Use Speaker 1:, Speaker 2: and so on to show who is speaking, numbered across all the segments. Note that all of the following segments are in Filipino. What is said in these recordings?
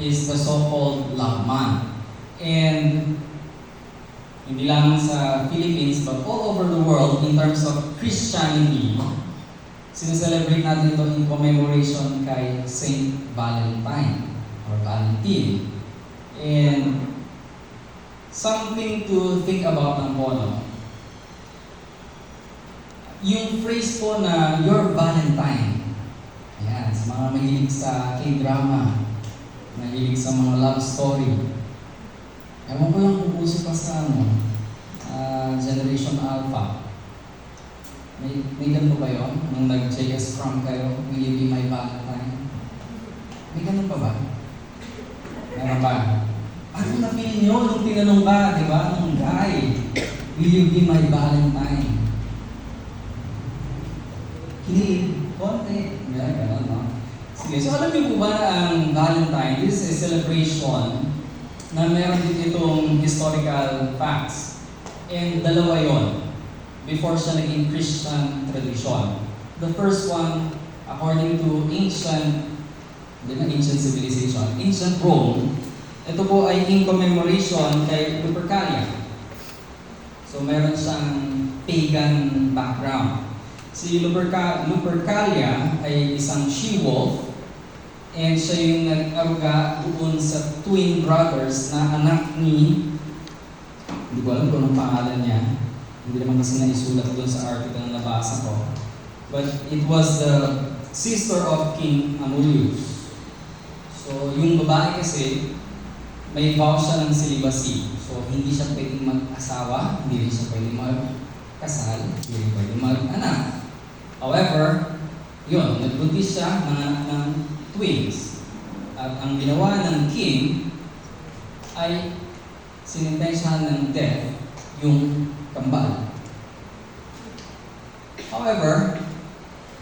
Speaker 1: is the so-called Love Month. And hindi lang sa Philippines but all over the world in terms of Christianity, sineselebrate natin ito in commemoration kay Saint Valentine or Valentine. And something to think about ng pono. Yung phrase po na your Valentine, ayan, sa mga mahilig sa K-drama, mahilig sa mga love story. Ewan ko lang kung uso pa sa Generation Alpha. May ganun ba yun? Nung nag-JS From kayo, will you be my Valentine? May ganun pa ba? Meron ba? Ano na-feel nyo nung tinanong ba, di ba? Nung guy, will you be my Valentine? Hindi, konti. Ganun, no? Sige, so alam niyo po ba na ang Valentine, this is a celebration na meron din itong historical facts. And dalawa yon before siya naging Christian tradition. The first one, according to ancient civilization, ancient Rome, ito po ay in commemoration kay Lupercalia. So meron siyang pagan background. Si Lupercalia ay isang she-wolf, and siya yung nag-aruga doon sa twin brothers na anak ni, hindi ko alam kung anong pangalan niya, hindi naman kasi naisulat doon sa article na nabasa ko. But it was the sister of King Amulius. So yung babae kasi, may vow siya ng celibacy. So hindi siya pwedeng mag-asawa, hindi rin siya pwedeng mag-kasal, hindi rin pwedeng mag-anak. However, yun, nagbuntis siya ng twins. At ang ginawa ng king ay sinintensyahan ng death yung kambal. However,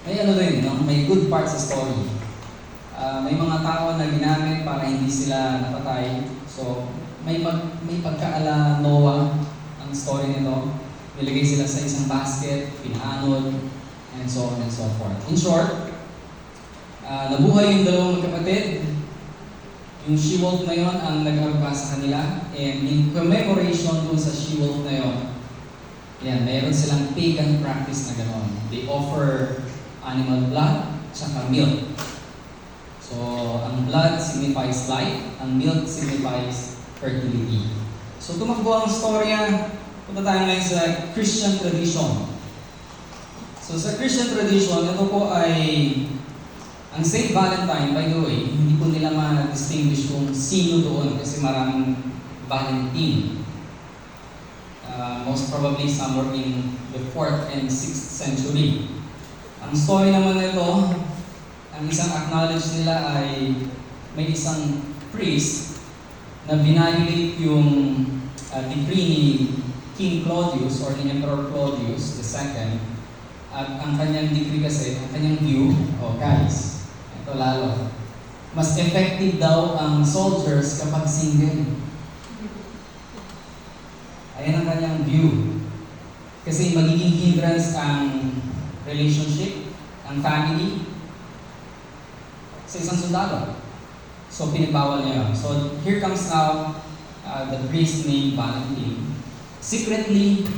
Speaker 1: may din, no? May good part sa story. May mga tao na ginamit para hindi sila napatay. So, may pagkaala Noah ang story nito. Nilagay sila sa isang basket, pinaanod, and so on and so forth. In short, nabuhay yung dalawang magkapatid. Yung she-wolf na yon ang nag-aruga sa kanila. And in commemoration dun sa she-wolf na yon, yan, mayroon silang pagan practice na gano'n. They offer animal blood, tsaka milk. So, ang blood signifies life, ang milk signifies fertility. So, tumakbo ang storya. Punta tayo ngayon sa Christian tradition. So, sa Christian tradition, ito po ay ang Saint Valentine, by the way, hindi po nila ma-distinguish kung sino doon kasi maraming Valentine. Most probably somewhere in the 4th and 6th century. Ang story naman nito, ang isang acknowledge nila ay may isang priest na binahilate yung decree ni King Claudius or ni Emperor Claudius II. At ang kanyang decree kasi, ang kanyang view, guys, ito lalo, mas effective daw ang soldiers kapag single. Ayan ang kanyang view. Kasi magiging hindrance ang relationship, ang family, sa isang sundalo. So, pinagbawal niya yun. So, here comes now the priest named Valentine. Secretly,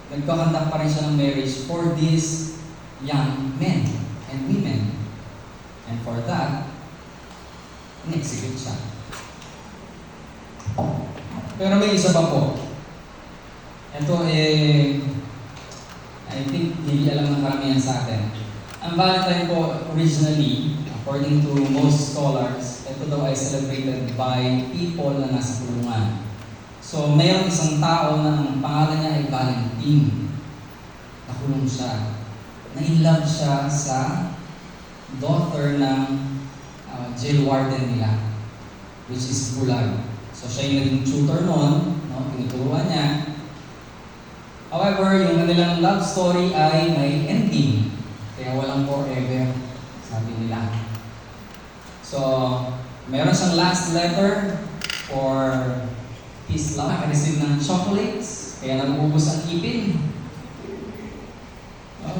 Speaker 1: nagkakandak pa rin siya ng marriage for these young men and women. And for that, in-execute siya. Pero may isa pa po. Ito I think hindi alam ng karamihan sa atin. Ang Valentine po, originally, according to most scholars, ito daw ay celebrated by people na nasa kulungan. So, mayroong isang tao na ang pangalan niya ay Valentine. Nakulong siya. Na-inlove siya sa daughter ng jail warden nila, which is Bulag. So, siya yung naging tutor noon, no? Tinuturuan niya. However, yung kanilang love story ay may ending. Kaya walang forever, sabi nila. So, meron siyang last letter for his love. Receive ng chocolates, kaya nag-ubos ang ipin.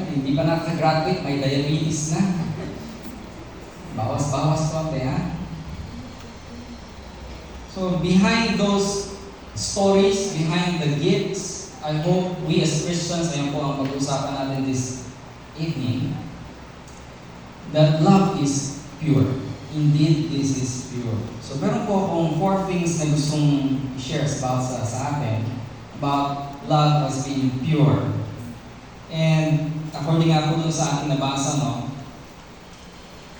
Speaker 1: Hindi pa nakaka-graduate, may diabetes na. Bawas-bawas konti, ha? So behind those stories, behind the gifts, I hope we as Christians, ayan po ang pag-usapan natin this evening, that love is pure. Indeed, this is pure. So meron po akong 4 things na gustong share sa atin about love as being pure. And according nga po dun sa ating nabasa, no,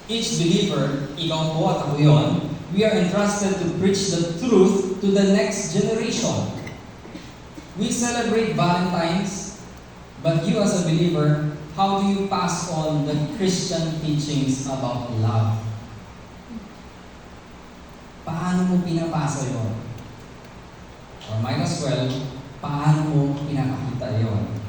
Speaker 1: each believer, ikaw po at ako yun, we are entrusted to preach the truth to the next generation. We celebrate Valentine's, but you as a believer, how do you pass on the Christian teachings about love? Paano mo pinapasa yun? Or might as well, paano mo pinapakita yun?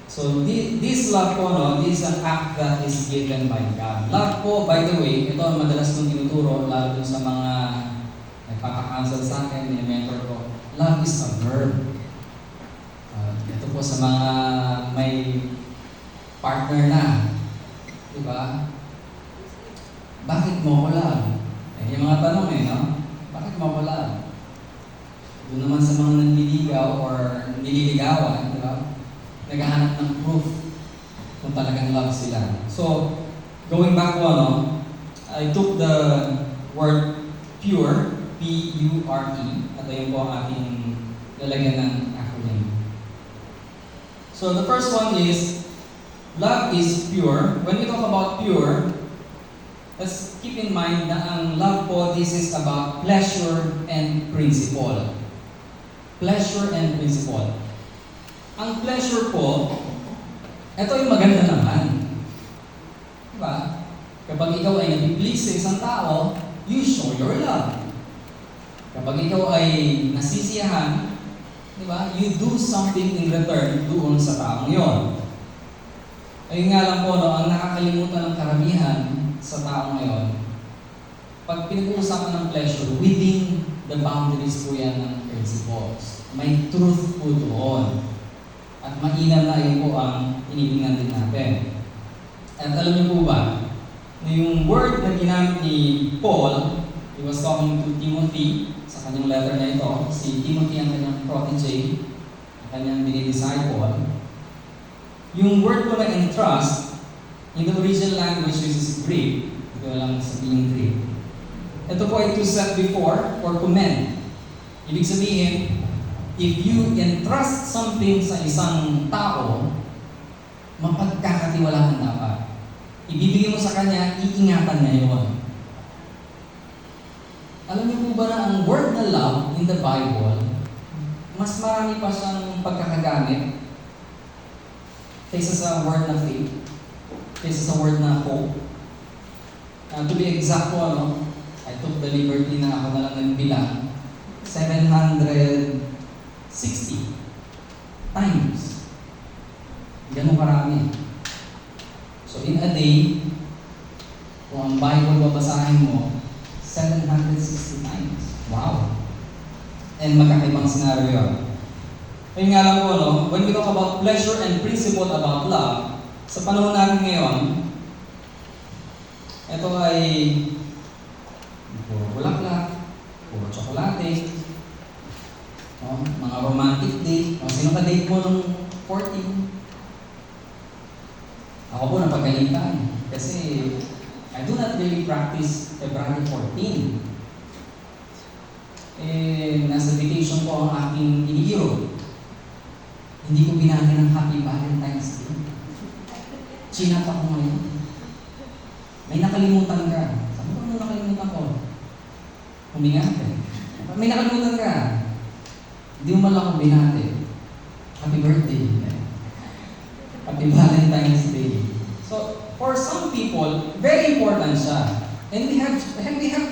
Speaker 1: So this love po, no, this is an act that is given by God. Love po, by the way, ito ang madalas kong tinuturo, lalo sa mga nagpapakansel sa akin, mentor ko. Love is a verb. Ito po sa mga may partner na. Diba? Bakit mo ko love? Yung mga tanong no? Bakit mo ko love? Doon naman sa mga nanliligaw or nililigawan, diba? Naghahanap ng proof kung talagang love sila. So, going back po, I took the word pure, P-U-R-E, at ayun po ang ating lalagyan ng acronym. So, the first one is, love is pure. When we talk about pure, let's keep in mind na ang love po, this is about pleasure and principle. Pleasure and principle. Ang pleasure po, ito yung maganda naman. Diba? Kapag ikaw ay nag-please sa isang tao, you show your love. Kapag ikaw ay nasisiyahan, diba? You do something in return doon sa taong yon. Ayun nga lang po, ang nakakalimutan ng karamihan sa taong ngayon, pag pinag-uusapan ng pleasure, within the boundaries po yan ng principles. May truth po doon. At mainam na yun po ang inibigyan din natin. At alam niyo po ba, na yung word na ginamit ni Paul, he was talking to Timothy, sa kanyang letter na ito, si Timothy ang kanyang protege, ang kanyang dinidisciple. Yung word po na entrust, in the original language, which is Greek, ito lang sabihin Greek. Ito po ay to set before or commend. Ibig sabihin, if you entrust something sa isang tao, mapagkakatiwalaan dapat. Ibibigay mo sa kanya, iingatan niya yun. Alam niyo po ba na ang word na love in the Bible, mas marami pa siyang pagkakagamit kaysa sa word na faith, kaysa sa word na hope. To be exact po, I took the liberty na ako na lang ng bilang, 760 times. Ganun karami. So in a day, kung ang Bible babasahin mo, 760 times. Wow! And magkakaibang scenario yun. Ayun nga lang po, when we talk about pleasure and principle about love, sa panahon natin ngayon, ito ay puro bulaklak, puro tsokolate, mga romantic date. Sino ka-date mo nung 14? Ako po napagalitan kasi I do not really practice February 14. Nasa vacation po ang aking iniiro. Hindi ko binati ng Happy Valentine's Day. Chinat ako ngayon. May nakalimutan ka. Sabi ko, ano nakalimutan ko? Huminga ka. May nakalimutan ka. Hindi mo man lang ako binati. Happy birthday. Happy Valentine's Day. So, for some people, very important siya. And we have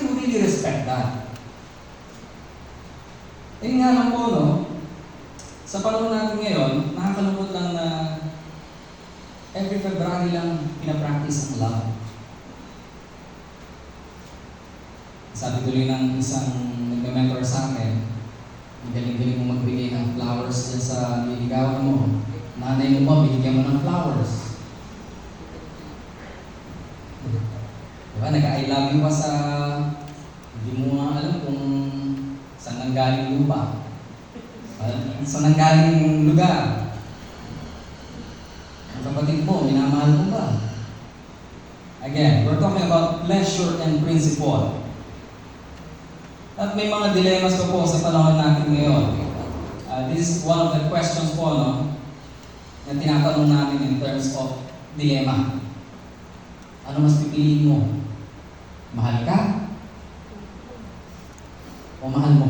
Speaker 1: to really respect that. Yun nga lang po, sa panahon natin ngayon, nakakalungkot lang na every February lang pinapractice ang love. Sabi tuloy ng isang nag-mentor sa akin, ang galing-galing mo magbigay ng flowers dyan sa niligawan mo. Nanay mo ba, binigyan mo ng flowers. Diba, nag-I love you pa sa, hindi mo nga alam kung nanggaling lupa? Saan nanggaling lugar? Ang kapatid mo, minamahal mo ba? Again, we're talking about pleasure and principle. At may mga dilemmas pa po sa panahon natin ngayon. This is one of the questions po, no, na tinatanong natin in terms of dilemma. Ano mas pipiliin mo? Mahal ka? O mahal mo?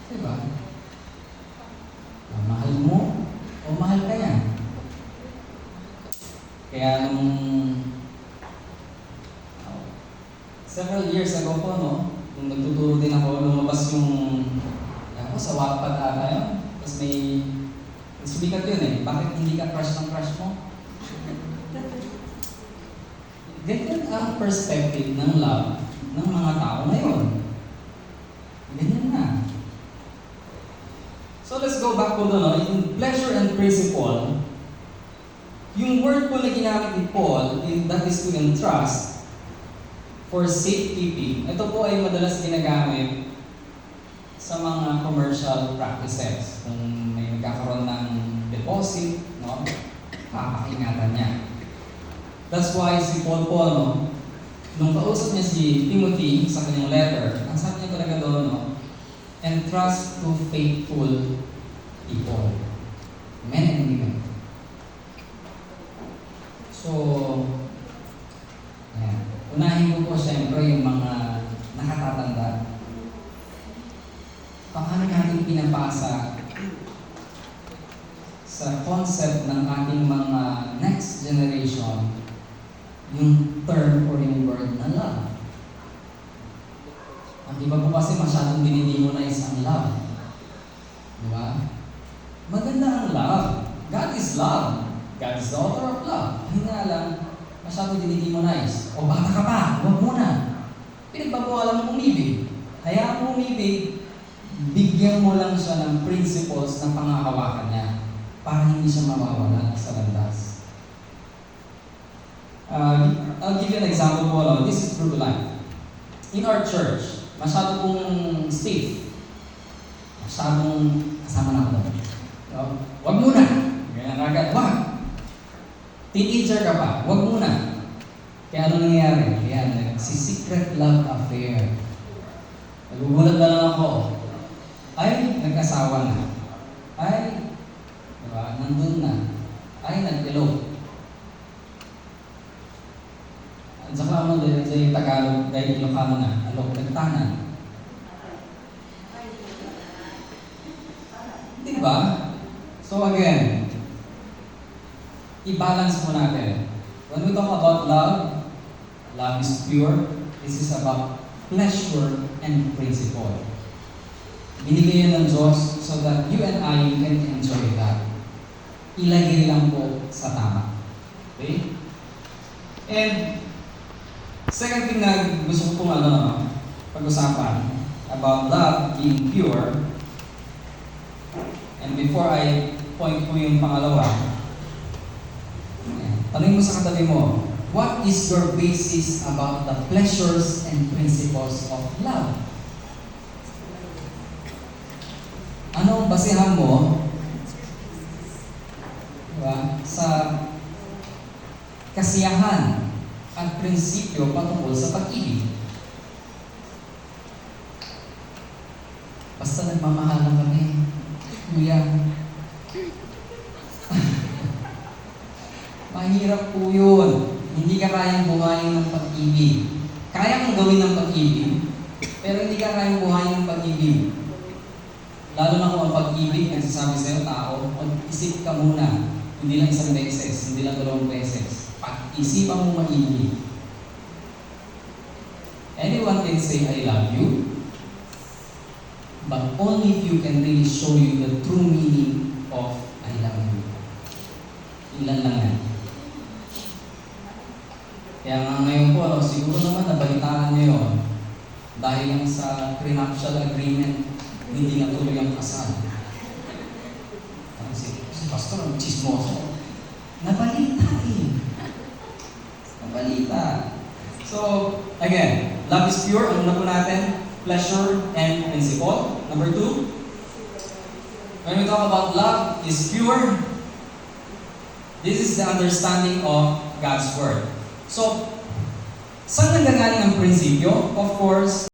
Speaker 1: Diba? Mahal mo o mahal ka yan? Kaya nung several years ago po, no, nung nagtuturo din ako, lumabas yung sa Wattpad ata yun. Tapos may sumikat yun eh. Bakit hindi ka crush ng crush mo? Ganyan ang perspective ng love ng mga tao ngayon. Ganyan na. So let's go back po doon, no? In pleasure and principle, yung word po na ginamit ni Paul, that is to entrust for safekeeping. Ito po ay madalas ginagamit sa mga commercial practices. Kung may magkakaroon ng deposit, no, papakingatan niya. That's why si Paul, no, nung kausap niya si Timothy sa kanyang letter, ang sabi niya talaga doon, no, entrust to faithful people, men and women. So, ayan. Unahin ko po siyempre yung mga nakatatanda. Paano natin pinapasa sa concept ng ating mga next generation yung term or yung word na love? Ang iba po kasi masyadong dinidemonize ang love. Di ba? Maganda ang love. God is love. God is the author of love. Hindi nga lang, masyadong dinidemonize. O bata ka pa, huwag muna. Pinagbabawalan mo umibig. Hayaan mo umibig, bigyan mo lang siya ng principles na pangahawakan niya para hindi siya mawawala sa landas. I'll give you an example po. No? This is true to life. In our church, masyado pong stiff. Masyadong kasama na ako doon. No? Wag muna. Ganyan agad. Wag. Teenager ka pa. Wag muna. Kaya ano nangyayari? Yan, nagsi-secret love affair. Nagugulat na lang ako. Ay, nagkasawa na. Ay, diba, nandun na. Ay, nag-elope. At saka mo din sa Tagalog, dahil Ilocano na, alok, nagtanan. Diba? So again, i-balance mo natin. When we talk about love, love is pure. This is about pleasure and principle. Binigay yan ng Diyos so that you and I can enjoy that. Ilagay lang po sa tama. Okay? And second thing na gusto ko pong pag-usapan about love being pure. And before I point po yung pangalawa, tanong mo sa katabi mo, what is your basis about the pleasures and principles of love? Ano ang basihan mo, diba, sa kasiyahan at prinsipyo patungkol sa pag-ibig? Basta nagmamahal lang kami, kuya. Mahirap po yun. Hindi ka kayang buhayin ng pag-ibig. Kaya mong gawin ng pag-ibig, pero hindi ka kayang buhayin ng pag-ibig. Lalo na kung ang pag-ibig, nagsasabi sa'yo tao, mag-isip ka muna. Hindi lang isang beses, hindi lang 2 beses. Pag-isipan mo maigi. Anyone can say, I love you, but only if you can really show you the true meaning of I love you. Ilan lang yan. Kaya nga ngayon po, siguro naman nabalitaan niyo yun dahil lang sa prenuptial agreement, hindi natuloy ang kasal. Si pastor ang chismoso. Nabalita eh. Nabalita. So, again, Love is pure. Ano na po natin? Pleasure and principle. Number 2, when we talk about love is pure, this is the understanding of God's Word. So, saan nanggagaling ang prinsipyo? Of course,